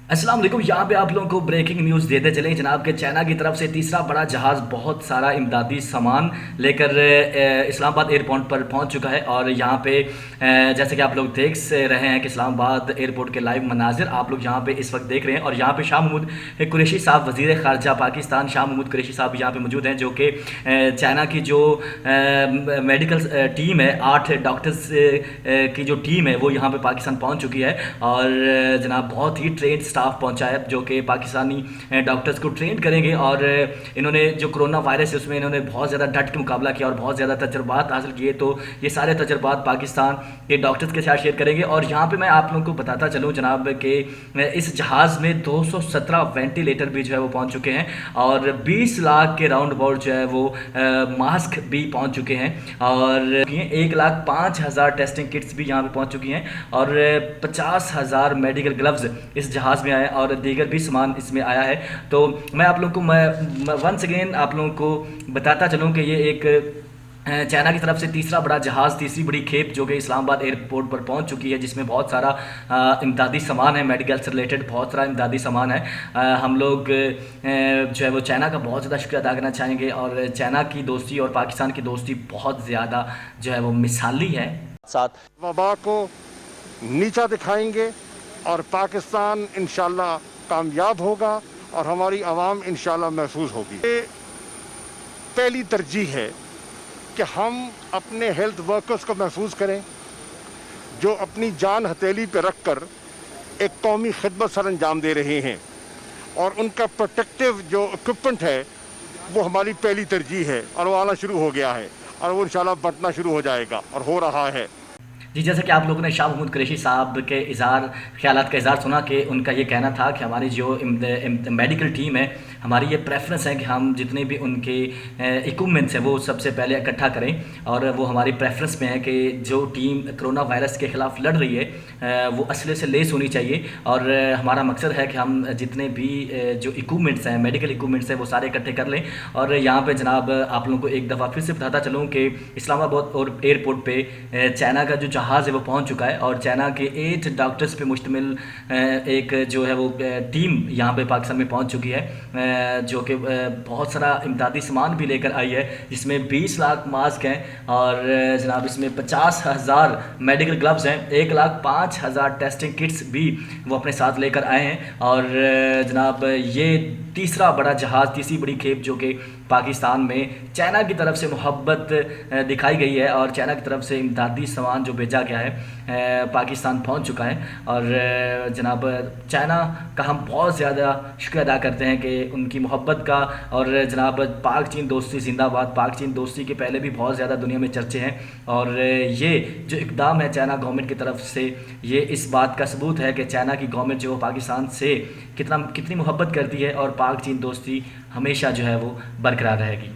अस्सलाम वालेकुम। यहाँ पे आप लोगों को ब्रेकिंग न्यूज़ देते चलें जनाब के चाइना की तरफ से तीसरा बड़ा जहाज़ बहुत सारा इमदादी सामान लेकर इस्लामाबाद एयरपोर्ट पर पहुँच चुका है। और यहाँ पे जैसे कि आप लोग देख से रहे हैं कि इस्लामाबाद एयरपोर्ट के लाइव मनाजिर आप लोग यहाँ पे इस वक्त देख रहे हैं। और यहाँ पे शाह महमूद कुरैशी साहब वज़ीर ख़ारजा पाकिस्तान शाह महमूद कुरैशी साहब यहाँ पे मौजूद हैं, जो कि चाइना की जो मेडिकल टीम है, 8 डॉक्टर्स की जो टीम है वो यहाँ पे पाकिस्तान पहुँच चुकी है। और जनाब बहुत ही ट्रेन स्टाफ पहुंचा है जो कि पाकिस्तानी डॉक्टर्स को ट्रेन करेंगे। और इन्होंने जो कोरोना वायरस है उसमें इन्होंने बहुत ज़्यादा डट के मुकाबला किया और बहुत ज़्यादा तजर्बात हासिल किए। तो ये सारे तजर्बात पाकिस्तान के डॉक्टर्स के साथ शेयर करेंगे। और यहाँ पे मैं आप लोगों को बताता चलूँ जनाब कि इस जहाज़ में 217 वेंटिलेटर भी जो है वो पहुँच चुके हैं और 20 लाख के राउंड अबाउट जो है वो मास्क भी पहुँच चुके हैं। और 1,05,000 टेस्टिंग किट्स भी यहाँ पर पहुँच चुकी हैं और 50,000 मेडिकल ग्लव्स इस जहाज़ में आया और दीगर भी सामान इसमें आया है। तो मैं आप लोगों को मैं वंस अगेन आप लोगों को बताता चलूँ कि ये एक चाइना की तरफ से तीसरा बड़ा जहाज़, तीसरी बड़ी खेप जो कि इस्लामाबाद एयरपोर्ट पर पहुंच चुकी है, जिसमें बहुत सारा इमदादी सामान है, मेडिकल से रिलेटेड बहुत सारा इमदादी सामान है। हम लोग जो है वो चाइना का बहुत ज़्यादा शुक्रिया अदा करना चाहेंगे। और चाइना की दोस्ती और पाकिस्तान की दोस्ती बहुत ज़्यादा जो है वो मिसाली है। साथ वबा को नीचा दिखाएंगे और पाकिस्तान इंशाल्लाह कामयाब होगा और हमारी आवाम इंशाल्लाह महफूज होगी। ये पहली तरजीह है कि हम अपने हेल्थ वर्कर्स को महफूज करें जो अपनी जान हथेली पर रख कर एक कौमी खिदमत सर अंजाम दे रहे हैं। और उनका प्रोटेक्टिव जो इक्विपमेंट है वो हमारी पहली तरजीह है और वो आना शुरू हो गया है और वो इंशाल्लाह बंटना शुरू हो जाएगा और हो रहा है। जी, जैसे कि आप लोगों ने शाह महमूद कुरैशी साहब के ख्यालात का इज़हार सुना कि उनका ये कहना था कि हमारी जो मेडिकल टीम है, हमारी ये प्रेफरेंस है कि हम जितने भी उनके इक्विपमेंट्स हैं वो सबसे पहले इकट्ठा करें। और वो हमारी प्रेफरेंस में है कि जो टीम कोरोना वायरस के ख़िलाफ़ लड़ रही है वो असले से लेस होनी चाहिए। और हमारा मकसद है कि हम जितने भी जो इक्विपमेंट्स हैं, मेडिकल इक्विपमेंट्स हैं, वो सारे इकट्ठे कर लें। और यहाँ पर जनाब आप लोगों को एक दफ़ा फिर से बताता चलूँ कि इस्लामाबाद और एयरपोर्ट पर चाइना का जो जहाज़ है वो पहुंच चुका है और चाइना के 8 डॉक्टर्स पे मुश्तमिल एक जो है वो टीम यहाँ पे पाकिस्तान में पहुंच चुकी है, जो कि बहुत सारा इमदादी सामान भी लेकर आई है, जिसमें 20 लाख मास्क हैं और जनाब इसमें 50,000 मेडिकल ग्लव्स हैं, 1,05,000 टेस्टिंग किट्स भी वो अपने साथ लेकर आए हैं। और जनाब ये तीसरा बड़ा जहाज़, तीसरी बड़ी खेप जो कि पाकिस्तान में चाइना की तरफ से मोहब्बत दिखाई गई है और चाइना की तरफ से इमदादी सामान जो भेजा गया है पाकिस्तान पहुंच चुका है। और जनाब चाइना का हम बहुत ज़्यादा शुक्रिया अदा करते हैं कि उनकी मोहब्बत का। और जनाब पाक चीन दोस्ती जिंदाबाद, पाक चीन दोस्ती के पहले भी बहुत ज़्यादा दुनिया में चर्चे हैं और ये जो इक़दाम है चाइना गवर्नमेंट की तरफ से, ये इस बात का सबूत है कि चाइना की गवर्नमेंट जो पाकिस्तान से कितनी मोहब्बत करती है और पाक चीन दोस्ती हमेशा जो है वो बरकरार रहेगी।